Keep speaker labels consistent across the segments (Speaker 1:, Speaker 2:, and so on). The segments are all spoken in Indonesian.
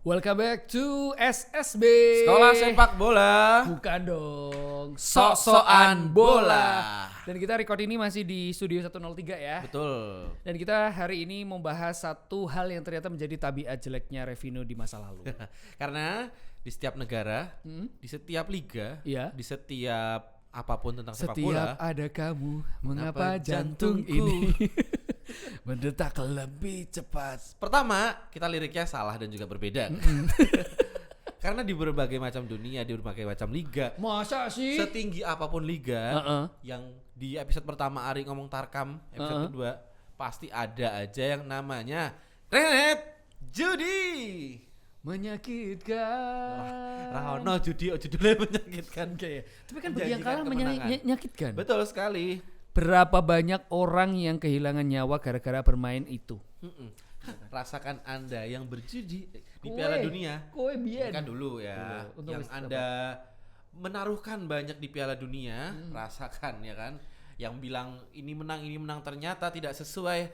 Speaker 1: Welcome back to SSB
Speaker 2: Sekolah Sepak Bola.
Speaker 1: Bukan dong,
Speaker 2: Sok-sokan bola.
Speaker 1: Dan kita record ini masih di Studio 103 ya.
Speaker 2: Betul.
Speaker 1: Dan kita hari ini membahas satu hal yang ternyata menjadi tabiat jeleknya Revino di masa lalu.
Speaker 2: Karena di setiap negara, di setiap liga,
Speaker 1: Iya.
Speaker 2: di setiap apapun tentang sepak bola,
Speaker 1: Setiap ada kamu, mengapa jantungku
Speaker 2: jantungku
Speaker 1: ini mendetak lebih cepat.
Speaker 2: pertama kita liriknya salah dan juga berbeda. Karena di berbagai macam dunia, di berbagai macam liga,
Speaker 1: Masa sih?
Speaker 2: setinggi apapun liga,
Speaker 1: Heeh.
Speaker 2: yang di episode pertama Ari ngomong Tarkam, episode kedua pasti ada aja yang namanya Renet Judi.
Speaker 1: Menyakitkan.
Speaker 2: Rahono judi judulnya menyakitkan.
Speaker 1: Oke. Tapi kan bagi yang
Speaker 2: Menjanjikan
Speaker 1: kalah
Speaker 2: kemenangan.
Speaker 1: menyakitkan.
Speaker 2: Betul sekali.
Speaker 1: Berapa banyak orang yang kehilangan nyawa gara-gara bermain itu?
Speaker 2: Rasakan Anda yang berjudi di Piala Dunia.
Speaker 1: Kowe
Speaker 2: Ini
Speaker 1: biyen.
Speaker 2: kan dulu ya.
Speaker 1: Dulu, untuk
Speaker 2: Yang
Speaker 1: wis
Speaker 2: Anda menaruhkan banyak di Piala Dunia, rasakan ya kan. Yang bilang ini menang ternyata tidak sesuai.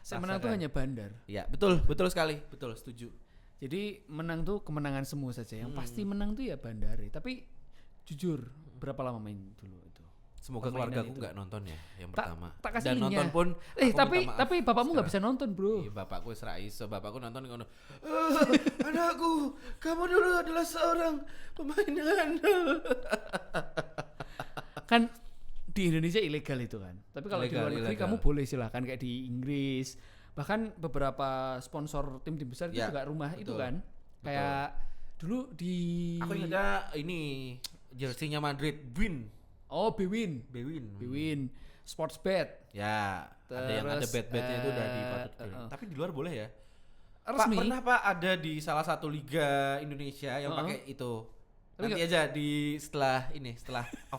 Speaker 1: Saya menang tuh
Speaker 2: Rasakan.
Speaker 1: hanya bandar.
Speaker 2: Ya, betul sekali. Betul, setuju.
Speaker 1: Jadi menang tuh kemenangan semua saja. Yang pasti menang tuh ya Bandari. Tapi jujur, berapa lama main dulu itu?
Speaker 2: Semoga
Speaker 1: Permainan
Speaker 2: keluarga aku
Speaker 1: itu.
Speaker 2: nggak nonton ya yang
Speaker 1: Tak-
Speaker 2: pertama.
Speaker 1: tak kasih
Speaker 2: Dan
Speaker 1: linknya.
Speaker 2: nonton pun aku
Speaker 1: tapi
Speaker 2: minta maaf
Speaker 1: tapi bapakmu nggak bisa
Speaker 2: sekarang.
Speaker 1: nonton, Bro.
Speaker 2: Iya, bapakku serai iso, bapakku nonton ngono. Anakku, kamu dulu adalah seorang pemain yang handal.
Speaker 1: Kan di Indonesia ilegal itu kan. Tapi kalau di
Speaker 2: Ilegal,
Speaker 1: luar negeri
Speaker 2: ilegal.
Speaker 1: kamu boleh silahkan kayak di Inggris. Bahkan beberapa sponsor tim-tim besar itu
Speaker 2: Ya,
Speaker 1: juga rumah itu
Speaker 2: betul.
Speaker 1: kan. Kayak dulu di
Speaker 2: Aku ingatnya ini jersinya Madrid Win.
Speaker 1: Oh, Bwin.
Speaker 2: Bewin.
Speaker 1: Sports bet.
Speaker 2: Ya, ada yang ada
Speaker 1: Terus,
Speaker 2: bet-betnya itu udah dipatut.
Speaker 1: uh.
Speaker 2: Tapi di luar boleh ya?
Speaker 1: Resmi.
Speaker 2: Pak, pernah Pak ada di salah satu liga Indonesia yang pakai itu.
Speaker 1: Tapi
Speaker 2: Nanti aja di setelah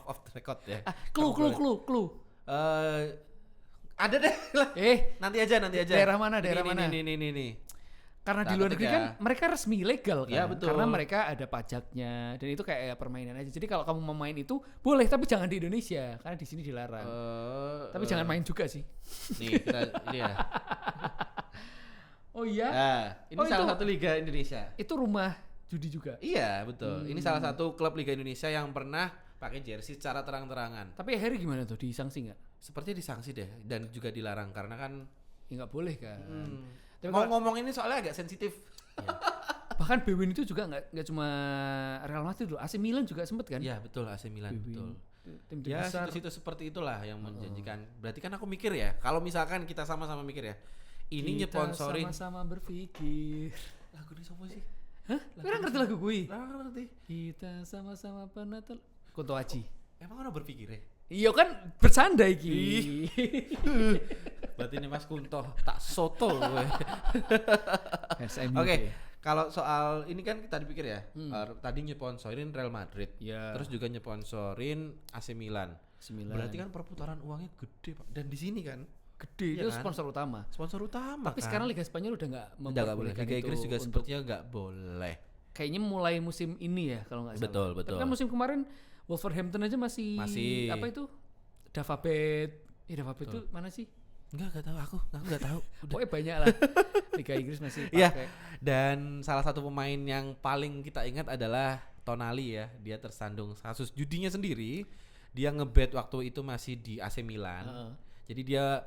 Speaker 2: off the record ya.
Speaker 1: Clue.
Speaker 2: Ada deh lah. Nanti aja.
Speaker 1: Daerah mana?
Speaker 2: Nih.
Speaker 1: Karena di
Speaker 2: Tak
Speaker 1: luar negeri
Speaker 2: ketika-
Speaker 1: kan mereka resmi legal kan.
Speaker 2: Ya, betul.
Speaker 1: Karena mereka ada pajaknya dan itu kayak permainan aja. Jadi kalau kamu mau main itu boleh tapi jangan di Indonesia karena di sini dilarang. Tapi jangan main juga sih.
Speaker 2: Nih, ini ya.
Speaker 1: Oh iya?
Speaker 2: Nah, ini
Speaker 1: Oh,
Speaker 2: salah
Speaker 1: itu-
Speaker 2: satu liga Indonesia.
Speaker 1: Itu rumah judi juga.
Speaker 2: Iya, betul. Ini salah satu klub liga Indonesia yang pernah pakai jersey secara terang-terangan.
Speaker 1: Tapi akhirnya gimana tuh? Disangsi nggak?
Speaker 2: Sepertinya disanksi deh dan juga dilarang karena kan
Speaker 1: Ya nggak boleh kan. Tapi
Speaker 2: mau
Speaker 1: kalau-
Speaker 2: ngomong ini soalnya agak sensitif.
Speaker 1: bahkan Bwin itu juga nggak cuma Real Madrid loh. AC Milan juga sempet kan?
Speaker 2: Iya, betul AC Milan, betul.
Speaker 1: Tim-tim
Speaker 2: Ya,
Speaker 1: besar.
Speaker 2: situ-situ seperti itulah yang menjanjikan. Berarti kan aku mikir ya, kalau misalkan kita sama-sama mikir ya, ini
Speaker 1: Kita
Speaker 2: nyeponsorin
Speaker 1: sama-sama berpikir.
Speaker 2: lagu ini siapa sih?
Speaker 1: Hah? Kira ngerti lagu gue?
Speaker 2: Ngerti.
Speaker 1: Kita sama-sama pernah Kunto Aji.
Speaker 2: Emang orang berpikir ya?
Speaker 1: Iya kan bersandai iki.
Speaker 2: Berarti ini Mas Kunto tak soto gue.
Speaker 1: SMU.
Speaker 2: Oke, kalau soal ini kan kita dipikir ya, tadi nyeponsorin Real Madrid,
Speaker 1: Ya.
Speaker 2: terus juga nyeponsorin AC Milan.
Speaker 1: Sembilan.
Speaker 2: Berarti kan perputaran uangnya gede Pak. Dan di sini kan
Speaker 1: gede
Speaker 2: iya
Speaker 1: itu
Speaker 2: kan?
Speaker 1: sponsor utama.
Speaker 2: sponsor utama.
Speaker 1: Tapi
Speaker 2: kan?
Speaker 1: sekarang Liga Spanyol udah nggak
Speaker 2: udah nggak boleh.
Speaker 1: memperbolehkan
Speaker 2: Liga Inggris
Speaker 1: itu
Speaker 2: juga
Speaker 1: untuk-
Speaker 2: sepertinya nggak boleh.
Speaker 1: kayaknya mulai musim ini ya kalau nggak salah.
Speaker 2: Betul,
Speaker 1: Tapi
Speaker 2: betul.
Speaker 1: kan musim kemarin Wolverhampton aja masih apa itu? Davabet. Davabet itu mana sih?
Speaker 2: Enggak tahu aku nggak tahu.
Speaker 1: Pokoknya banyak lah. Liga Inggris masih
Speaker 2: Iya.
Speaker 1: pakai.
Speaker 2: Dan salah satu pemain yang paling kita ingat adalah Tonali ya. Dia tersandung kasus judinya sendiri. Dia ngebet waktu itu masih di AC Milan.
Speaker 1: Heeh.
Speaker 2: Jadi dia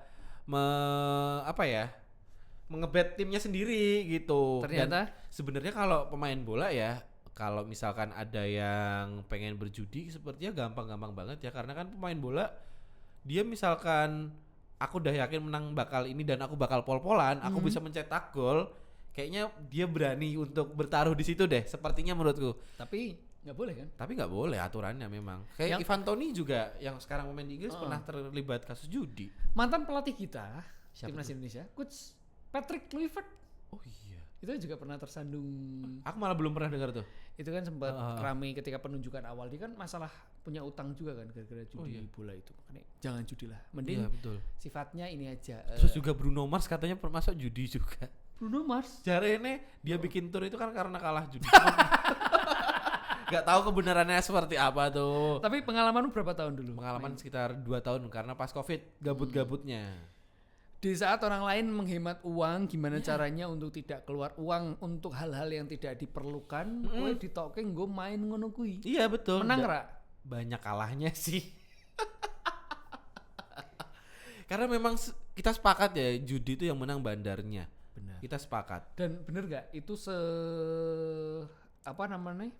Speaker 2: mengebet timnya sendiri gitu.
Speaker 1: Ternyata?
Speaker 2: Dan sebenarnya kalau pemain bola ya, kalau misalkan ada yang pengen berjudi sepertinya gampang-gampang banget ya, karena kan pemain bola dia misalkan aku udah yakin menang bakal ini dan aku bakal pol-polan, aku bisa mencetak gol, kayaknya dia berani untuk bertaruh di situ deh, sepertinya menurutku.
Speaker 1: Tapi nggak boleh kan?
Speaker 2: Tapi nggak boleh aturannya memang. Kayak
Speaker 1: Yang-
Speaker 2: Ivan Toney juga yang sekarang pemain di Inggris pernah terlibat kasus judi.
Speaker 1: Mantan pelatih kita
Speaker 2: Siapa
Speaker 1: timnas Indonesia, coach Patrick Kluivert
Speaker 2: Oh iya.
Speaker 1: itu juga pernah tersandung.
Speaker 2: Aku malah belum pernah dengar tuh.
Speaker 1: Itu kan sempat ramai ketika penunjukan awal. Dia kan masalah punya utang juga kan gara-gara judi bola itu. Makanya jangan judi lah. Mending
Speaker 2: Iya betul.
Speaker 1: sifatnya ini aja.
Speaker 2: Terus juga Bruno Mars katanya masuk judi juga.
Speaker 1: Bruno Mars.
Speaker 2: Jarene dia bikin tour itu kan karena kalah judi. Gak tahu kebenarannya seperti apa tuh.
Speaker 1: Tapi pengalamanmu berapa tahun dulu?
Speaker 2: Pengalaman sekitar 2 tahun karena pas Covid gabut-gabutnya.
Speaker 1: Di saat orang lain menghemat uang, gimana caranya untuk tidak keluar uang untuk hal-hal yang tidak diperlukan, kowe ditokke nggo main ngono kuwi.
Speaker 2: Iya betul.
Speaker 1: Menang ra?
Speaker 2: Banyak kalahnya sih. Karena memang kita sepakat ya judi itu yang menang bandarnya.
Speaker 1: Benar.
Speaker 2: Kita sepakat.
Speaker 1: Dan bener gak itu apa namanya?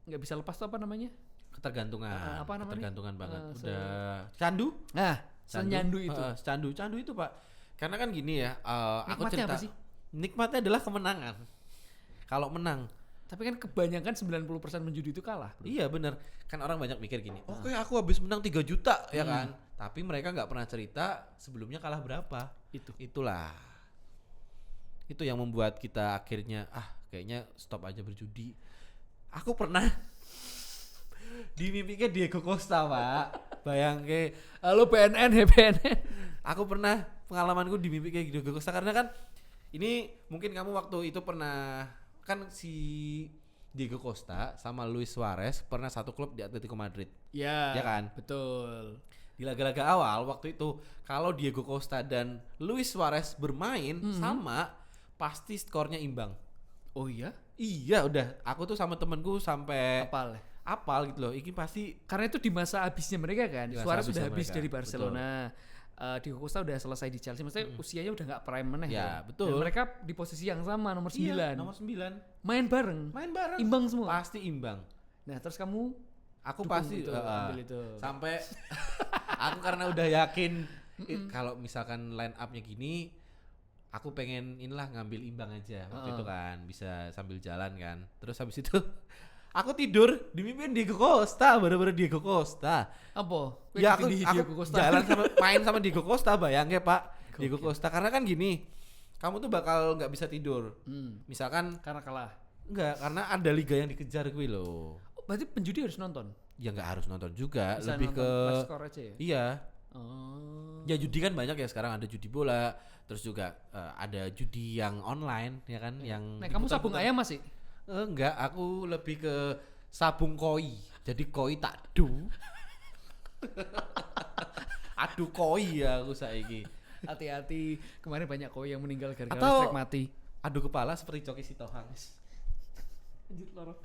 Speaker 1: Nggak bisa lepas tuh apa namanya?
Speaker 2: Ketergantungan.
Speaker 1: Apa namanya?
Speaker 2: Ketergantungan banget. Udah candu?
Speaker 1: Nah, senyandu itu.
Speaker 2: Candu itu Pak. Karena kan gini ya, aku
Speaker 1: Nikmatnya
Speaker 2: cerita.
Speaker 1: apa sih?
Speaker 2: Nikmatnya adalah kemenangan. Kalau menang.
Speaker 1: Tapi kan kebanyakan 90% menjudi itu kalah. Bro.
Speaker 2: Iya bener. Kan orang banyak mikir gini, oke aku habis menang 3 juta ya kan. Tapi mereka nggak pernah cerita sebelumnya kalah berapa. Itulah. Itu yang membuat kita akhirnya kayaknya stop aja berjudi. Aku pernah di mimpinya Diego Costa Pak. Bayangke.
Speaker 1: Halo BNN ya BNN.
Speaker 2: Aku pernah pengalamanku di mimpi kayak Diego Costa karena kan ini mungkin kamu waktu itu pernah kan si Diego Costa sama Luis Suarez pernah satu klub di Atletico Madrid.
Speaker 1: Ya
Speaker 2: kan?
Speaker 1: Betul.
Speaker 2: Di laga-laga awal waktu itu kalau Diego Costa dan Luis Suarez bermain sama pasti skornya imbang.
Speaker 1: Oh iya?
Speaker 2: Iya udah. Aku tuh sama temenku sampai apal gitu loh. Ini pasti
Speaker 1: karena itu di masa habisnya mereka kan. Suarez sudah habis dari Barcelona. Diego Costa udah selesai di Chelsea. Maksudnya usianya udah nggak prime meneh.
Speaker 2: Ya betul.
Speaker 1: Dan mereka di posisi yang sama nomor 9.
Speaker 2: Iya, nomor 9.
Speaker 1: Main bareng. Imbang semua.
Speaker 2: Pasti imbang.
Speaker 1: Nah terus kamu
Speaker 2: aku pasti
Speaker 1: itu, ambil itu.
Speaker 2: Sampai aku karena udah yakin kalau misalkan line up-nya gini, aku pengen inilah ngambil imbang aja waktu itu kan, bisa sambil jalan kan. Terus habis itu aku tidur dimimpiin Diego Costa, bener-bener Diego Costa.
Speaker 1: Apa?
Speaker 2: Ya aku jalan main sama Diego Costa, bayangnya Pak.
Speaker 1: Gokil.
Speaker 2: Diego Costa karena kan gini, kamu tuh bakal nggak bisa tidur. Misalkan
Speaker 1: karena kalah.
Speaker 2: Enggak, karena ada liga yang dikejar gue loh.
Speaker 1: Berarti penjudi harus nonton?
Speaker 2: Ya nggak harus nonton juga,
Speaker 1: bisa
Speaker 2: lebih
Speaker 1: nonton
Speaker 2: ke
Speaker 1: live score aja ya?
Speaker 2: Iya.
Speaker 1: Oh.
Speaker 2: Ya judi kan banyak ya sekarang, ada judi bola, terus juga ada judi yang online ya kan, yang
Speaker 1: Nah, kamu sabung ayam masih?
Speaker 2: Enggak, aku lebih ke sabung koi. Jadi koi tak adu. Adu koi ya aku saiki.
Speaker 1: Hati-hati, kemarin banyak koi yang meninggal gara-gara
Speaker 2: Atau
Speaker 1: listrik mati.
Speaker 2: Adu kepala seperti Coki Sitohang.
Speaker 1: Lanjut lorok.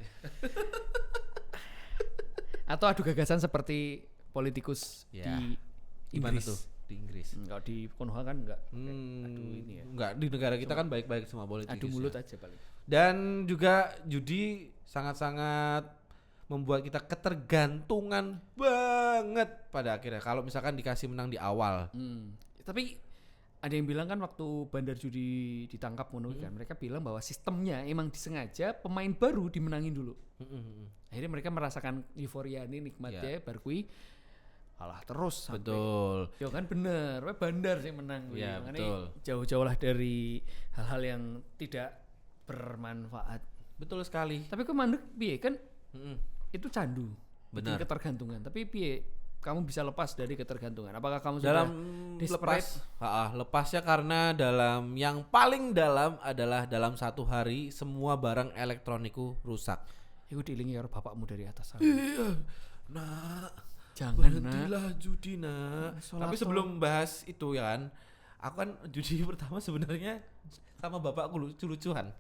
Speaker 1: Atau adu gagasan seperti politikus
Speaker 2: Ya.
Speaker 1: di
Speaker 2: Gimana
Speaker 1: Inggris.
Speaker 2: tuh? Di Inggris.
Speaker 1: Enggak di Konoha kan enggak. Adu ini ya.
Speaker 2: Enggak, di negara kita kan baik-baik semua politikus.
Speaker 1: Adu mulut
Speaker 2: ya.
Speaker 1: aja paling.
Speaker 2: Dan juga judi sangat-sangat membuat kita ketergantungan banget pada akhirnya. Kalau misalkan dikasih menang di awal.
Speaker 1: Tapi ada yang bilang kan waktu bandar judi ditangkap kan, mereka bilang bahwa sistemnya emang disengaja pemain baru dimenangin dulu. Akhirnya mereka merasakan euforia ini nikmatnya baru kui kalah terus sampai.
Speaker 2: Betul.
Speaker 1: Ya kan bener, bandar sih menang.
Speaker 2: Ya,
Speaker 1: makanya
Speaker 2: betul.
Speaker 1: jauh-jauh lah dari hal-hal yang tidak bermanfaat.
Speaker 2: Betul sekali.
Speaker 1: Tapi kok mandek piye kan itu candu.
Speaker 2: Benar.
Speaker 1: Bikin ketergantungan. Tapi piye kamu bisa lepas dari ketergantungan? Apakah kamu
Speaker 2: Dalam
Speaker 1: sudah
Speaker 2: lepasnya karena dalam yang paling dalam adalah dalam satu hari semua barang elektronikku rusak.
Speaker 1: Iku diilingi karo bapakmu dari atas sana.
Speaker 2: Iya. Nak,
Speaker 1: jangan
Speaker 2: berhentilah judi nak. Tapi sebelum bahas itu ya kan, aku kan judi pertama sebenarnya sama bapakku lucu-lucuan.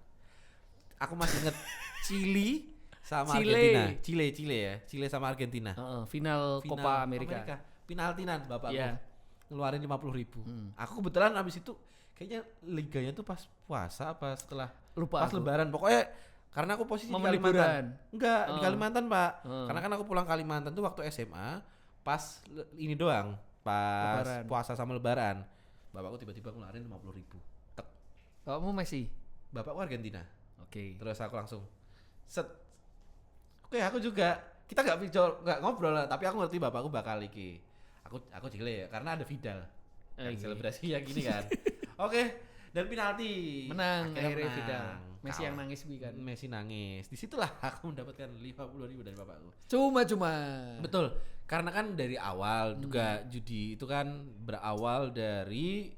Speaker 2: Aku masih inget Chili sama Argentina. Chile sama Argentina.
Speaker 1: Final Copa America.
Speaker 2: Penaltinan bapakku.
Speaker 1: Yeah.
Speaker 2: Ngeluarin 50.000. Aku kebetulan abis itu kayaknya liganya tuh pas puasa apa setelah
Speaker 1: Lupa
Speaker 2: pas
Speaker 1: aku.
Speaker 2: Lebaran. Pokoknya karena aku posisi di Kalimantan.
Speaker 1: Liburan.
Speaker 2: Enggak, di Kalimantan, Pak. Karena kan aku pulang Kalimantan tuh waktu SMA pas ini doang, pas
Speaker 1: Lebaran.
Speaker 2: puasa sama Lebaran. Bapakku tiba-tiba ngeluarin 50.000. Tek.
Speaker 1: Kamu Messi.
Speaker 2: Bapakku Argentina.
Speaker 1: Oke.
Speaker 2: Terus aku langsung set. Oke, aku juga. Kita nggak ngobrol lah, tapi aku ngerti bapakku bakal iki. Aku cile ya, karena ada Vidal. Yang selebrasi yang gini kan. Oke, dan penalti.
Speaker 1: Menang akhirnya
Speaker 2: menang.
Speaker 1: Vidal. Messi yang nangis kan.
Speaker 2: Messi nangis. Disitulah aku mendapatkan 50.000 dari bapakku.
Speaker 1: Cuma.
Speaker 2: Betul. Karena kan dari awal juga judi itu kan berawal dari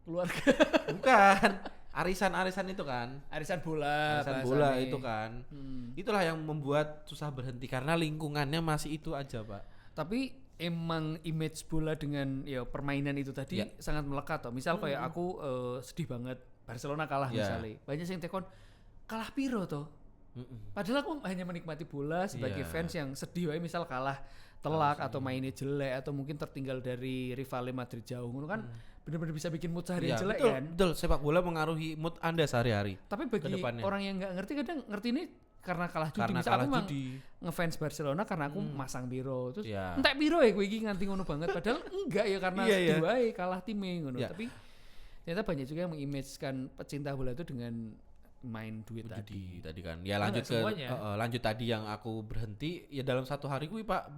Speaker 1: keluarga.
Speaker 2: Bukan. Arisan-arisan itu kan.
Speaker 1: Arisan bola.
Speaker 2: Arisan bola itu kan. Itulah yang membuat susah berhenti karena lingkungannya masih itu aja, Pak.
Speaker 1: Tapi emang image bola dengan ya permainan itu tadi sangat melekat toh. Misal kayak aku sedih banget Barcelona kalah misalnya. Banyak yang tekon kalah piro toh. Padahal aku hanya menikmati bola sebagai fans yang sedih wae misal kalah telak atau mainnya jelek atau mungkin tertinggal dari rivalnya Madrid jauh ngono kan benar-benar bisa bikin mood sehari jelek
Speaker 2: betul,
Speaker 1: kan.
Speaker 2: Betul, sepak bola mengaruhi mood Anda sehari-hari.
Speaker 1: Tapi bagi orang yang nggak ngerti kadang ngerti ini karena kalah judi.
Speaker 2: Karena
Speaker 1: misal
Speaker 2: kalah
Speaker 1: aku memang
Speaker 2: judi.
Speaker 1: ngefans Barcelona karena aku masang biro terus entek biro ya gue iki nganti ngono banget padahal enggak ya karena sedih wae kalah time ngono. Tapi ternyata banyak juga yang mengimagekan pecinta bola itu dengan main duit tadi
Speaker 2: kan. Ya lanjut ke lanjut tadi yang aku berhenti ya dalam satu hari gue Pak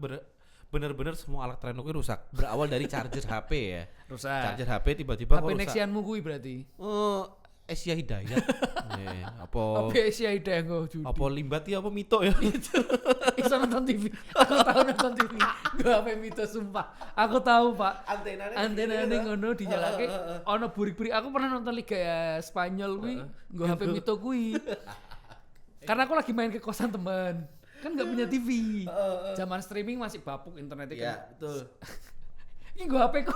Speaker 2: bener-bener semua alat elektronik gue rusak. Berawal dari charger HP ya.
Speaker 1: Rusak.
Speaker 2: Charger HP tiba-tiba
Speaker 1: HP Nexianmu gue berarti.
Speaker 2: Asia Hidayat. Apa
Speaker 1: Asia Hidayat gue judi.
Speaker 2: Apa Limbati apa Mito ya?
Speaker 1: Iso nonton TV. Aku tahu nonton TV. Gue HP Mito sumpah. Aku tahu Pak. Antenane ngono dinyalake ono burik-burik. Aku pernah nonton Liga Spanyol kuwi nggo HP Mito kuwi. Karena aku lagi main ke kosan teman. Kan enggak punya TV. Zaman streaming masih bapuk internetnya kan.
Speaker 2: Iya, betul.
Speaker 1: Ini gue HP ku.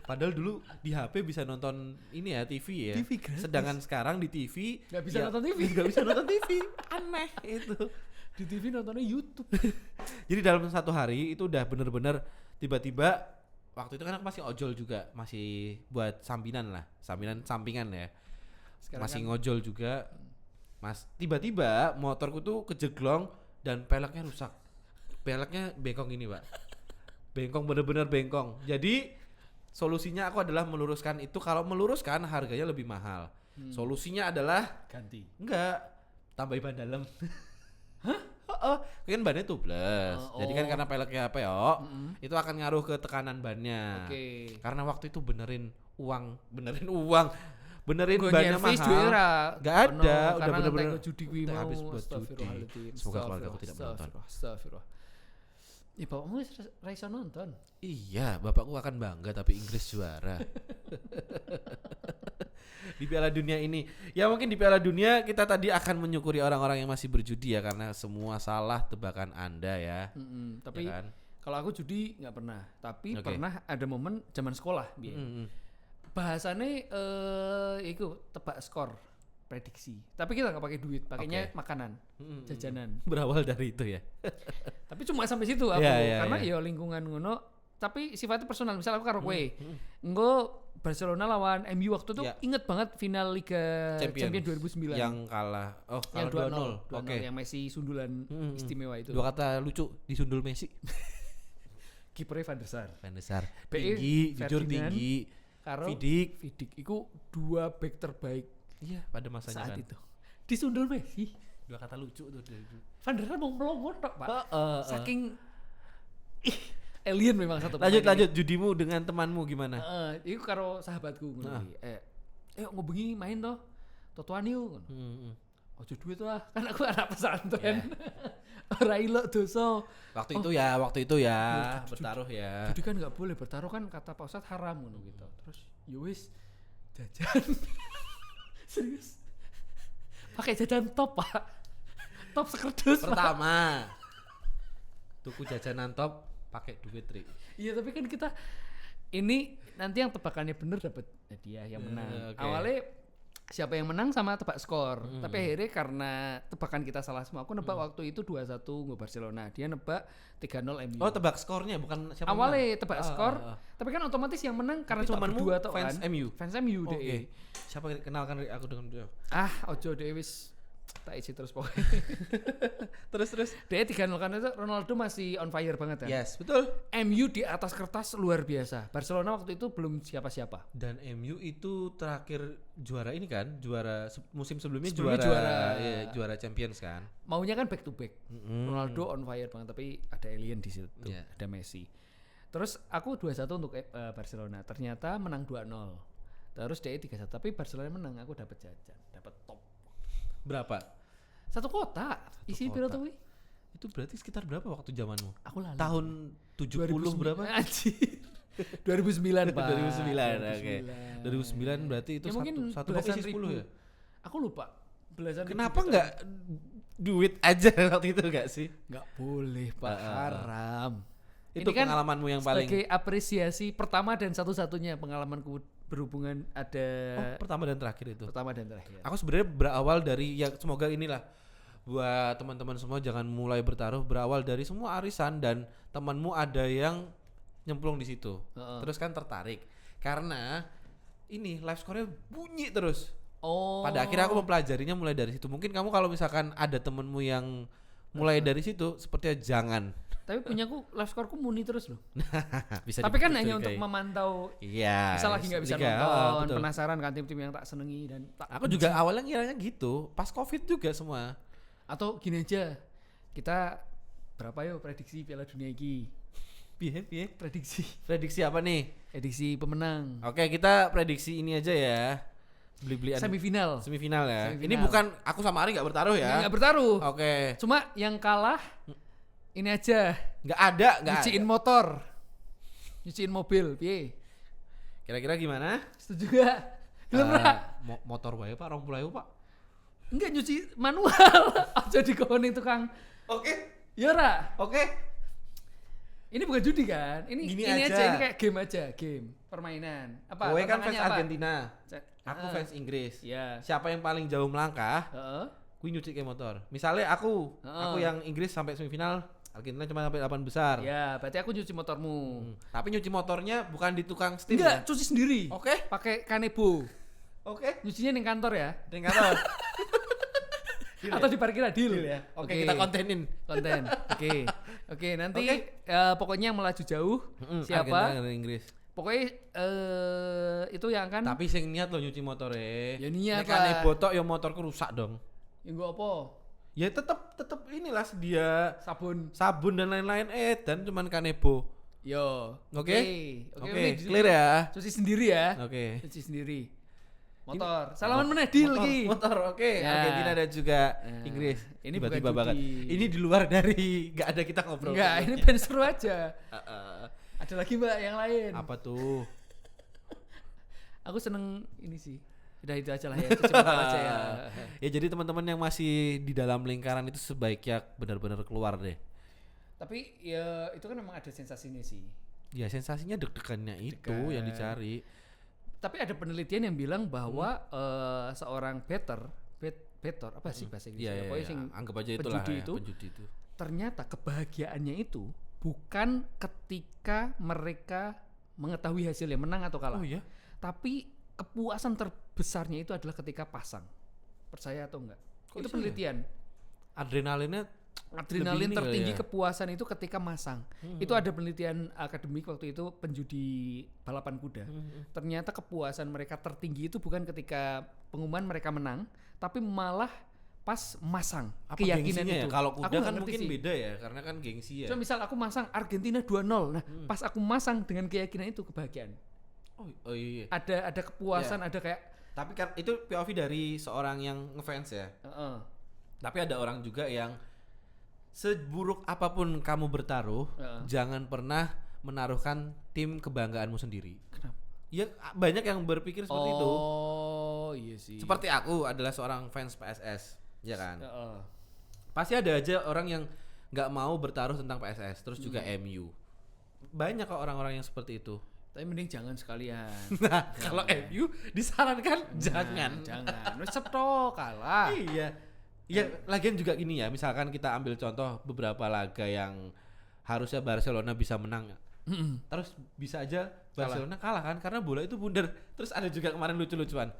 Speaker 2: Padahal dulu di HP bisa nonton ini ya TV ya.
Speaker 1: TV gratis.
Speaker 2: Sedangkan sekarang di TV
Speaker 1: nggak bisa nonton TV.
Speaker 2: Nggak bisa nonton TV. Aneh itu.
Speaker 1: Di TV nontonnya YouTube.
Speaker 2: Jadi dalam satu hari itu udah bener-bener tiba-tiba waktu itu kan aku masih ojol juga, masih buat sampingan sampingan ya. Sekarang masih kan ngojol juga. Mas tiba-tiba motorku tuh kejeglong dan peleknya rusak. Peleknya bengkong ini Pak. Bengkong bener-bener bengkong. Jadi solusinya aku adalah meluruskan itu. Kalau meluruskan harganya lebih mahal. Solusinya adalah
Speaker 1: ganti.
Speaker 2: Enggak, tambahin ban dalam. Hah? Kan bannya tubeless. Jadi kan karena peleknya apa ya? Itu akan ngaruh ke tekanan bannya. Karena waktu itu benerin uang, benerin bannya mahal. Enggak ada, udah bener-bener
Speaker 1: habis
Speaker 2: buat judi. Semoga keluarga aku tidak menonton.
Speaker 1: Astagfirullah. Ya bapakmu Raisa nonton.
Speaker 2: Iya, bapakku akan bangga tapi Inggris juara. Di Piala Dunia ini. Ya mungkin di Piala Dunia kita tadi akan menyukuri orang-orang yang masih berjudi ya karena semua salah tebakan Anda ya.
Speaker 1: Tapi ya kan? Kalau aku judi nggak pernah. Tapi pernah ada momen zaman sekolah. Bahasannya itu tebak skor. Prediksi. Tapi kita nggak pakai duit, pakainya makanan, jajanan.
Speaker 2: Berawal dari itu ya.
Speaker 1: Tapi cuma sampai situ aku, karena ya lingkungan ngono. Tapi sifatnya personal. Misal aku karo kowe, engko Barcelona lawan MU waktu itu inget banget final Liga Champion 2009.
Speaker 2: Yang kalah. Oh,
Speaker 1: yang 2-0. Yang Messi sundulan istimewa itu.
Speaker 2: Dua kata lucu, disundul Messi.
Speaker 1: Kipernya Van der Sar.
Speaker 2: Tinggi, jujur tinggi.
Speaker 1: Karo Vidic iku dua back terbaik.
Speaker 2: Iya, pada masanya
Speaker 1: saat
Speaker 2: kan.
Speaker 1: itu. Disundul Messi.
Speaker 2: Dua kata lucu tuh.
Speaker 1: Van der Sar mau melongo tok, Pak. Saking alien memang satu.
Speaker 2: Lanjut judimu dengan temanmu gimana?
Speaker 1: Itu karo sahabatku ngono iki. Ngobengi main toh. Totoan yuk. Ojo duit lah. Kan aku anak pesantren. Ora ilok dosa.
Speaker 2: Waktu itu ya bertaruh ya.
Speaker 1: Jadi kan enggak boleh bertaruh kan kata Pak Ustadz haram ngono gitu. Terus ya wis jajan. Serius. Pakai jajan top, Pak. Top sekerdus.
Speaker 2: Pertama. Tuku jajanan top pakai duit, Ri.
Speaker 1: Iya, tapi kan kita ini nanti yang tebakannya bener dapat hadiah yang menang. Awalnya siapa yang menang sama tebak skor. Tapi akhirnya karena tebakan kita salah semua. Aku nebak waktu itu 2-1 nggak Barcelona. Dia nebak 3-0 MU.
Speaker 2: Oh, tebak skornya bukan siapa
Speaker 1: awalnya tebak skor. Tapi kan otomatis yang menang karena cuma berdua toh
Speaker 2: fans
Speaker 1: kan.
Speaker 2: MU.
Speaker 1: Fans MU deh.
Speaker 2: Siapa kenalkan aku dengan dia?
Speaker 1: Ojo deh wis tak isi terus pokoknya. terus dia 3-0 kan itu Ronaldo masih on fire banget kan.
Speaker 2: Yes, betul.
Speaker 1: MU di atas kertas luar biasa. Barcelona waktu itu belum siapa-siapa.
Speaker 2: Dan MU itu terakhir juara ini kan, juara musim sebelumnya juara Champions kan.
Speaker 1: Maunya kan back to back. Ronaldo on fire banget tapi ada alien di situ, ada Messi. Terus aku 2-1 untuk Barcelona. Ternyata menang 2-0. Terus dia 3-1 tapi Barcelona menang, aku dapat jajan, dapat top.
Speaker 2: Berapa?
Speaker 1: Satu kota. Isi piro tuh?
Speaker 2: Itu berarti sekitar berapa waktu zamanmu?
Speaker 1: Aku lali.
Speaker 2: Tahun 70 berapa?
Speaker 1: Anjir. 2009, Pak.
Speaker 2: 2009. Oke. 2009 berarti itu
Speaker 1: ya,
Speaker 2: satu box isi 10 ya?
Speaker 1: Aku lupa. Belasan
Speaker 2: kenapa enggak duit aja waktu itu enggak sih?
Speaker 1: Enggak boleh, Pak. Haram.
Speaker 2: Itu
Speaker 1: Ini kan
Speaker 2: pengalamanmu yang paling
Speaker 1: sebagai apresiasi pertama dan satu-satunya pengalamanku berhubungan ada
Speaker 2: pertama dan terakhir itu.
Speaker 1: pertama dan terakhir.
Speaker 2: Aku sebenarnya berawal dari ya semoga inilah buat teman-teman semua jangan mulai bertaruh berawal dari semua arisan dan temanmu ada yang nyemplung di situ. Terus kan tertarik karena ini live score-nya bunyi terus.
Speaker 1: Oh.
Speaker 2: Pada akhirnya aku mempelajarinya mulai dari situ. Mungkin kamu kalau misalkan ada temenmu yang mulai dari situ sepertinya jangan.
Speaker 1: Tapi punyaku live scoreku muni terus loh.
Speaker 2: Bisa
Speaker 1: Tapi kan
Speaker 2: dipercayai.
Speaker 1: hanya untuk memantau.
Speaker 2: Iya.
Speaker 1: Misal lagi nggak bisa
Speaker 2: liga,
Speaker 1: nonton,
Speaker 2: betul.
Speaker 1: penasaran kan tim-tim yang tak senengi dan tak
Speaker 2: Aku
Speaker 1: benci.
Speaker 2: juga awalnya ngiranya gitu. Pas Covid juga semua.
Speaker 1: Atau gini aja, kita berapa yo prediksi Piala Dunia ini?
Speaker 2: Piye.
Speaker 1: Prediksi
Speaker 2: Apa nih?
Speaker 1: edisi pemenang.
Speaker 2: Oke, kita prediksi ini aja ya. Beli-belian
Speaker 1: Semifinal.
Speaker 2: semifinal ya.
Speaker 1: Semifinal.
Speaker 2: Ini bukan aku sama Ari nggak bertaruh ya.
Speaker 1: Nggak bertaruh.
Speaker 2: Oke.
Speaker 1: Cuma yang kalah ini aja.
Speaker 2: Nggak ada.
Speaker 1: Nyuciin motor. Nyuciin mobil, piye?
Speaker 2: Kira-kira gimana?
Speaker 1: Setuju gak? Belum lah.
Speaker 2: Motor wae Pak, 20.000 Pak.
Speaker 1: Enggak nyuci manual. Aja dikoni tukang.
Speaker 2: Oke.
Speaker 1: Ya ora.
Speaker 2: Oke.
Speaker 1: Ini bukan judi kan? Ini
Speaker 2: Gini
Speaker 1: ini
Speaker 2: aja.
Speaker 1: aja, ini kayak game aja, game, permainan. Apa?
Speaker 2: Kowe kan fans
Speaker 1: tantangannya apa?
Speaker 2: Argentina. Aku
Speaker 1: Ah.
Speaker 2: fans Inggris.
Speaker 1: Ya.
Speaker 2: Siapa yang paling jauh melangkah?
Speaker 1: Heeh.
Speaker 2: Kui nyuci ke motor. Misalnya aku yang Inggris sampai semifinal, Argentina cuma sampai 8 besar.
Speaker 1: Ya, berarti aku nyuci motormu.
Speaker 2: Tapi nyuci motornya bukan di tukang steam
Speaker 1: Enggak,
Speaker 2: ya.
Speaker 1: cuci sendiri.
Speaker 2: Oke.
Speaker 1: Pakai kanebo.
Speaker 2: Oke.
Speaker 1: Nyucinya di kantor ya.
Speaker 2: Di kantor. Deal
Speaker 1: Atau
Speaker 2: ya?
Speaker 1: di parkiran deal.
Speaker 2: Deal ya. Oke, kita kontenin.
Speaker 1: Konten. Oke, nanti
Speaker 2: Oke.
Speaker 1: pokoknya yang melaju jauh siapa?
Speaker 2: Argentina dan Inggris.
Speaker 1: Pokoknya itu yang kan
Speaker 2: Tapi sing niat lo nyuci motore.
Speaker 1: Ya niat
Speaker 2: Nek kane
Speaker 1: lah.
Speaker 2: botok ya motorku rusak dong.
Speaker 1: yang gua apa?
Speaker 2: Ya tetep inilah sedia
Speaker 1: Sabun.
Speaker 2: sabun dan lain-lain dan cuman kanebo.
Speaker 1: Yo.
Speaker 2: Oke?
Speaker 1: Oke,
Speaker 2: Oke, clear ya.
Speaker 1: Cuci sendiri ya.
Speaker 2: Oke.
Speaker 1: Cuci sendiri. Motor. Salaman meneh deal
Speaker 2: Motor,
Speaker 1: iki.
Speaker 2: motor, oke.
Speaker 1: Ya.
Speaker 2: Argentina dan juga
Speaker 1: Nah,
Speaker 2: Inggris.
Speaker 1: ini
Speaker 2: Tiba-tiba
Speaker 1: bukan
Speaker 2: banget.
Speaker 1: judi.
Speaker 2: Ini di luar dari nggak ada kita ngobrol.
Speaker 1: Enggak, ini
Speaker 2: sebelumnya.
Speaker 1: pen seru aja.
Speaker 2: Heeh.
Speaker 1: Ada lagi Mbak yang lain.
Speaker 2: Apa tuh?
Speaker 1: Aku seneng ini sih. Udah itu aja lah ya. Cuci motor aja ya.
Speaker 2: Ya jadi teman-teman yang masih di dalam lingkaran itu sebaiknya benar-benar keluar deh.
Speaker 1: Tapi ya itu kan memang ada sensasinya sih.
Speaker 2: Ya sensasinya deg-degannya itu
Speaker 1: Deg-degan.
Speaker 2: yang dicari.
Speaker 1: Tapi ada penelitian yang bilang bahwa seorang better apa sih bahasa
Speaker 2: Iya,
Speaker 1: Inggrisnya?
Speaker 2: ya,
Speaker 1: Pokoknya sing
Speaker 2: anggap aja itulah
Speaker 1: penjudi
Speaker 2: ya,
Speaker 1: itu
Speaker 2: penjudi itu.
Speaker 1: ternyata kebahagiaannya itu bukan ketika mereka mengetahui hasilnya menang atau kalah.
Speaker 2: Oh iya.
Speaker 1: Tapi kepuasan terbesarnya itu adalah ketika pasang. Percaya atau enggak?
Speaker 2: Kok
Speaker 1: Itu
Speaker 2: bisa
Speaker 1: penelitian.
Speaker 2: Adrenalinnya
Speaker 1: Adrenalin
Speaker 2: ini kali
Speaker 1: tertinggi
Speaker 2: ya?
Speaker 1: kepuasan itu ketika masang. Itu ada penelitian akademik waktu itu penjudi balapan kuda. Ternyata kepuasan mereka tertinggi itu bukan ketika pengumuman mereka menang, tapi malah pas masang.
Speaker 2: apa
Speaker 1: Keyakinan
Speaker 2: gengsinya
Speaker 1: itu.
Speaker 2: ya? Kalau
Speaker 1: Aku
Speaker 2: kuda
Speaker 1: nggak
Speaker 2: kan
Speaker 1: ngerti
Speaker 2: mungkin
Speaker 1: sih.
Speaker 2: beda ya, karena kan gengsi ya.
Speaker 1: Cuma misal aku masang Argentina 2-0. Nah, pas aku masang dengan keyakinan itu kebahagiaan.
Speaker 2: Oh iya.
Speaker 1: Ada kepuasan, ada kayak
Speaker 2: Tapi kan itu POV dari seorang yang ngefans ya.
Speaker 1: heeh.
Speaker 2: Tapi ada orang juga yang seburuk apapun kamu bertaruh, jangan pernah menaruhkan tim kebanggaanmu sendiri.
Speaker 1: Kenapa?
Speaker 2: Ya banyak yang berpikir seperti itu.
Speaker 1: Oh, iya sih.
Speaker 2: Seperti aku adalah seorang fans PSS, ya kan?
Speaker 1: Heeh.
Speaker 2: Pasti ada aja orang yang nggak mau bertaruh tentang PSS, terus juga MU. Banyak kok orang-orang yang seperti itu.
Speaker 1: Tapi mending jangan sekalian.
Speaker 2: Nah, kalau MU disarankan jangan.
Speaker 1: Jangan. Wis cetok kalah.
Speaker 2: Iya. Ya, lagian juga gini ya, misalkan kita ambil contoh beberapa laga yang harusnya Barcelona bisa menang. Terus bisa aja Barcelona kalah kan karena bola itu bundar. Terus ada juga kemarin lucu-lucuan.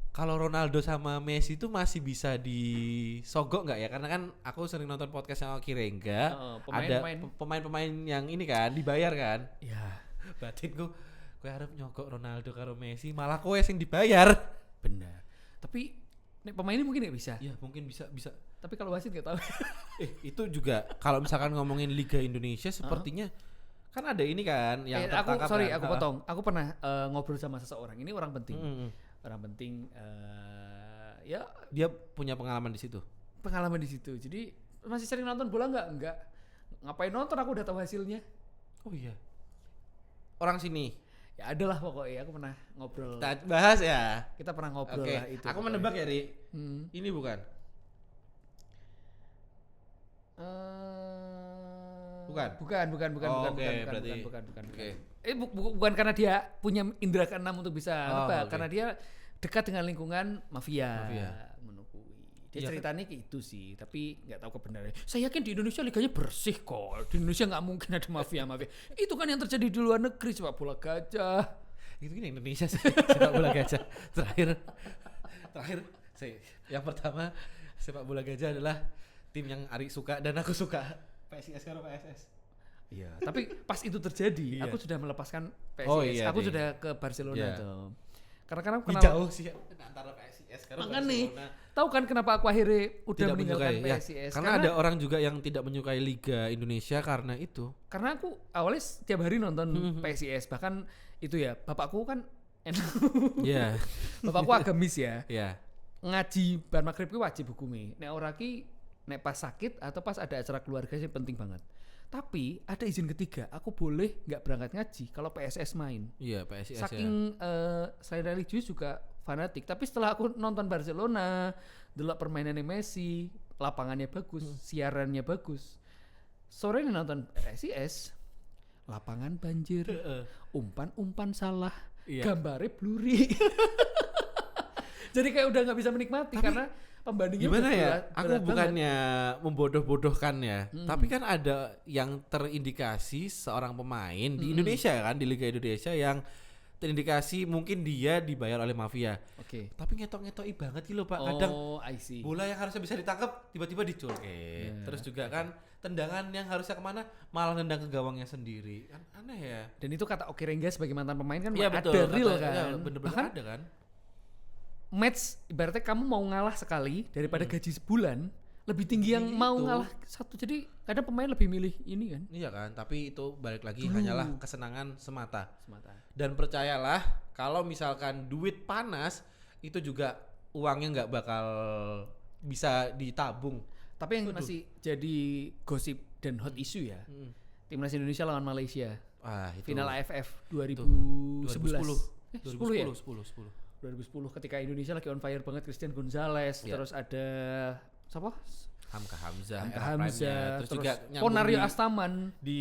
Speaker 2: Kalau Ronaldo sama Messi itu masih bisa disogok nggak ya? Karena kan aku sering nonton podcastnya Oki Rengga. Ada pemain-pemain yang ini kan dibayar kan?
Speaker 1: Ya,
Speaker 2: Batinku, kowe harap nyogok Ronaldo karo Messi, malah kowe yang dibayar.
Speaker 1: benar. Tapi nek pemainnya mungkin nggak bisa.
Speaker 2: Ya mungkin bisa.
Speaker 1: Tapi kalau wasit nggak tahu.
Speaker 2: Itu juga kalau misalkan ngomongin Liga Indonesia sepertinya kan ada ini kan yang tertangkap.
Speaker 1: Aku potong. Aku pernah ngobrol sama seseorang. Ini orang penting. Orang penting ya
Speaker 2: Dia punya pengalaman di situ.
Speaker 1: pengalaman di situ. Jadi masih sering nonton bola nggak? Enggak. Ngapain nonton? Aku udah tahu hasilnya.
Speaker 2: Oh iya. Orang sini.
Speaker 1: Ya adalah pokoknya aku pernah ngobrol.
Speaker 2: Kita bahas ya.
Speaker 1: Kita pernah ngobrol
Speaker 2: Oke.
Speaker 1: lah itu.
Speaker 2: Aku
Speaker 1: pokoknya.
Speaker 2: menebak ya, Ri. Ini bukan. Bukan.
Speaker 1: Bukan.
Speaker 2: Berarti.
Speaker 1: Bukan.
Speaker 2: Oke.
Speaker 1: Bukan karena dia punya indera keenam untuk bisa nebak,
Speaker 2: oke.
Speaker 1: karena dia dekat dengan lingkungan mafia.
Speaker 2: Mafia.
Speaker 1: Menukui. Dia
Speaker 2: Iya,
Speaker 1: ceritanya kayak itu sih, tapi nggak tahu kebenarannya. Saya yakin di Indonesia liganya bersih kok. Di Indonesia nggak mungkin ada mafia. Itu kan yang terjadi di luar negeri, sepak bola gajah.
Speaker 2: Itu kan Indonesia sih sepak bola gajah. Terakhir yang pertama sepak bola gajah adalah tim yang Ari suka dan aku suka. PSIS karo PSS.
Speaker 1: Iya. Tapi pas itu terjadi,
Speaker 2: Iya.
Speaker 1: aku sudah melepaskan PSIS.
Speaker 2: Oh, iya,
Speaker 1: aku
Speaker 2: deh.
Speaker 1: sudah ke Barcelona
Speaker 2: Iya.
Speaker 1: tuh. Karena
Speaker 2: Jauh sih antara PSIS karo
Speaker 1: Makan nih,
Speaker 2: Barcelona.
Speaker 1: tahu kan kenapa aku akhirnya udah
Speaker 2: Tidak
Speaker 1: meninggalkan
Speaker 2: menyukai, ya.
Speaker 1: PSIS?
Speaker 2: Karena ada orang juga yang tidak menyukai Liga Indonesia karena itu.
Speaker 1: Karena aku awalnya setiap hari nonton PSIS, bahkan itu ya bapakku kan
Speaker 2: Iya.
Speaker 1: bapakku agamis ya,
Speaker 2: Iya.
Speaker 1: ngaji bar maghrib ki wajib hukumnya. Nek ora ki nek pas sakit atau pas ada acara keluarga sih penting banget. Tapi ada izin ketiga, aku boleh nggak berangkat ngaji kalau PSS main.
Speaker 2: Iya, PSIS ya.
Speaker 1: Saking selain religius juga fanatik. Tapi setelah aku nonton Barcelona, delok permainannya Messi, lapangannya bagus, siarannya bagus. Sore ini nonton PSIS, lapangan banjir, umpan salah,
Speaker 2: Iya.
Speaker 1: gambarnya blurry. Jadi kayak udah nggak bisa menikmati karena pembandingnya
Speaker 2: Gimana
Speaker 1: udah
Speaker 2: ya?
Speaker 1: berat
Speaker 2: Aku
Speaker 1: banget.
Speaker 2: bukannya membodoh-bodohkan ya, tapi kan ada yang terindikasi seorang pemain di Indonesia kan, di Liga Indonesia yang terindikasi mungkin dia dibayar oleh mafia.
Speaker 1: Oke.
Speaker 2: Tapi ngetok-ngetoki banget gitu loh Pak. Kadang
Speaker 1: Oh, I see.
Speaker 2: bola yang harusnya bisa ditangkap tiba-tiba diculke. Terus juga kan tendangan yang harusnya kemana malah nendang ke gawangnya sendiri. Kan aneh ya.
Speaker 1: Dan itu kata Oki Rengga sebagai mantan pemain kan
Speaker 2: Iya
Speaker 1: ada
Speaker 2: betul.
Speaker 1: real
Speaker 2: Kata-
Speaker 1: kan.
Speaker 2: ya, bener-bener
Speaker 1: Bahkan
Speaker 2: ada kan.
Speaker 1: match ibaratnya kamu mau ngalah sekali daripada gaji sebulan lebih tinggi yang mau
Speaker 2: itu.
Speaker 1: ngalah satu. Jadi kadang pemain lebih milih ini kan.
Speaker 2: Iya kan, tapi itu balik lagi
Speaker 1: Dulu.
Speaker 2: hanyalah kesenangan semata.
Speaker 1: Semata.
Speaker 2: Dan percayalah, kalau misalkan duit panas itu juga uangnya nggak bakal bisa ditabung.
Speaker 1: Tapi yang masih jadi gosip dan hot issue ya, timnas Indonesia lawan Malaysia,
Speaker 2: Ah, itu
Speaker 1: final AFF 2011. 10 ya?
Speaker 2: 10.
Speaker 1: 2010 ketika Indonesia lagi on fire banget, Christian Gonzalez,
Speaker 2: Iya.
Speaker 1: terus ada siapa?
Speaker 2: Hamka Hamzah,
Speaker 1: Hamka
Speaker 2: era
Speaker 1: Hamzah,
Speaker 2: prime-nya. Terus juga nyambung
Speaker 1: Ponario
Speaker 2: di-
Speaker 1: Astaman.
Speaker 2: di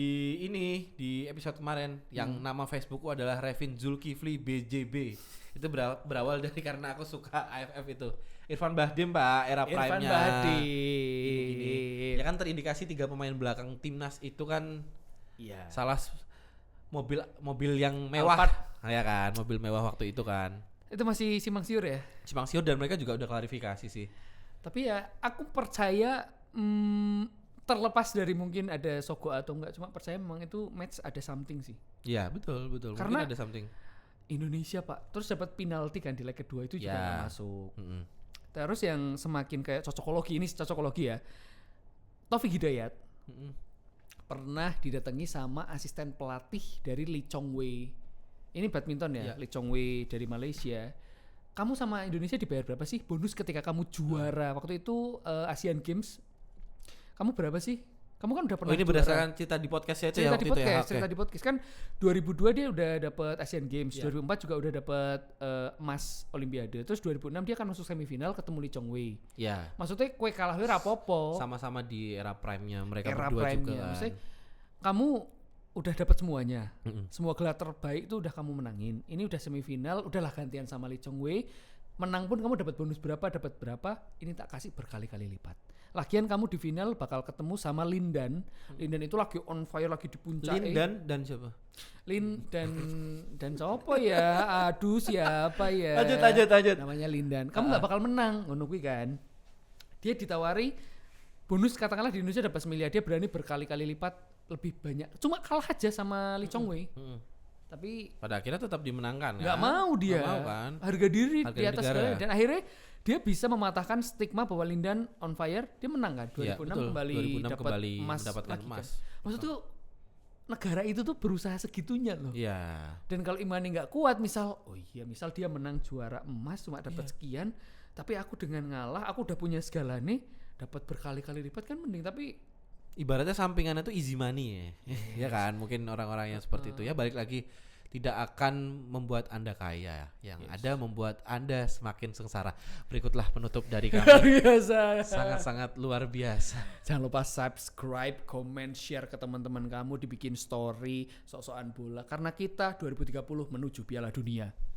Speaker 2: episode kemarin yang nama Facebookku adalah Revin Zulkifli BJB. Itu berawal dari karena aku suka AFF itu. Irfan Bahdim Pak, era
Speaker 1: Irfan
Speaker 2: prime-nya.
Speaker 1: Bahdim.
Speaker 2: Gini. Ya kan terindikasi 3 pemain belakang timnas itu kan
Speaker 1: Iya.
Speaker 2: salah mobil yang mewah.
Speaker 1: Alphard.
Speaker 2: Ya kan, mobil mewah waktu itu kan.
Speaker 1: Itu masih simpang siur ya.
Speaker 2: Simpang siur dan mereka juga udah klarifikasi sih.
Speaker 1: Tapi ya aku percaya terlepas dari mungkin ada Sogo atau enggak, cuma percaya memang itu match ada something sih.
Speaker 2: Iya, betul.
Speaker 1: Karena-
Speaker 2: Mungkin ada something.
Speaker 1: Indonesia Pak, terus dapat penalti kan di leg kedua itu juga
Speaker 2: Ya.
Speaker 1: nggak masuk.
Speaker 2: Mm-mm.
Speaker 1: Terus yang semakin kayak cocokologi, ini cocokologi ya. Taufik Hidayat
Speaker 2: Mm-mm.
Speaker 1: pernah didatangi sama asisten pelatih dari Lee Chong Wei. Ini badminton ya,
Speaker 2: Iya.
Speaker 1: Lee Chong Wei dari Malaysia. Kamu sama Indonesia dibayar berapa sih bonus ketika kamu juara waktu itu Asian Games? Kamu berapa sih? Kamu kan udah pernah
Speaker 2: Oh, ini
Speaker 1: juara.
Speaker 2: berdasarkan cerita di podcastnya itu ya
Speaker 1: cerita
Speaker 2: waktu
Speaker 1: di
Speaker 2: itu
Speaker 1: podcast,
Speaker 2: ya. Oke.
Speaker 1: cerita di podcast kan 2002 dia udah dapat Asian Games,
Speaker 2: Iya.
Speaker 1: 2004 juga udah dapat emas Olimpiade. Terus 2006 dia kan masuk semifinal ketemu Lee Chong Wei.
Speaker 2: Ya,
Speaker 1: Maksudnya kue kalah we rapopo.
Speaker 2: sama-sama di era prime-nya mereka
Speaker 1: Era
Speaker 2: berdua juga
Speaker 1: prime-nya.
Speaker 2: kan.
Speaker 1: Maksudnya kamu udah dapat semuanya.
Speaker 2: Mm-mm.
Speaker 1: Semua gelar terbaik itu udah kamu menangin. Ini udah semifinal, udahlah gantian sama Lee Chong Wei. Menang pun kamu dapat bonus berapa, dapat berapa, ini tak kasih berkali-kali lipat. Lagian kamu di final bakal ketemu sama Lindan. Lindan itu lagi on fire, lagi di puncak.
Speaker 2: Lin dan siapa?
Speaker 1: Lin dan siapa ya? Aduh siapa ya?
Speaker 2: Lanjut.
Speaker 1: Namanya Lindan. Kamu nggak bakal menang, ngono kuwi kan. Dia ditawari bonus katakanlah di Indonesia dapat 1 miliar, dia berani berkali-kali lipat lebih banyak. Cuma kalah aja sama Lee Chong Wei.
Speaker 2: Mm-mm.
Speaker 1: Tapi
Speaker 2: Pada akhirnya tetap dimenangkan
Speaker 1: nggak
Speaker 2: kan?
Speaker 1: mau dia.
Speaker 2: Nggak mau kan?
Speaker 1: Harga diri
Speaker 2: Harga
Speaker 1: di atas
Speaker 2: negara.
Speaker 1: segala. Dan akhirnya dia bisa mematahkan stigma bahwa Lindan on fire. Dia menang kan 2006
Speaker 2: Iya, betul.
Speaker 1: kembali
Speaker 2: 2006
Speaker 1: dapat
Speaker 2: kembali
Speaker 1: emas
Speaker 2: mendapatkan
Speaker 1: lagi
Speaker 2: emas.
Speaker 1: kan. Maksud tuh negara itu tuh berusaha segitunya loh.
Speaker 2: Iya.
Speaker 1: Dan kalau imannya nggak kuat, misal dia menang juara emas cuma dapat
Speaker 2: Iya.
Speaker 1: sekian, tapi aku dengan ngalah, aku udah punya segalanya, dapat berkali-kali lipat kan mending. Tapi
Speaker 2: Ibaratnya sampingannya tuh easy money ya. Ya kan? Mungkin orang-orang yang seperti itu ya balik lagi tidak akan membuat Anda kaya, yang ada membuat Anda semakin sengsara. Berikutlah penutup dari
Speaker 1: Luar
Speaker 2: kami.
Speaker 1: biasa.
Speaker 2: Sangat-sangat luar biasa.
Speaker 1: Jangan lupa subscribe, comment, share ke teman-teman kamu, dibikin story sok-sokan bola karena kita 2030 menuju Piala Dunia.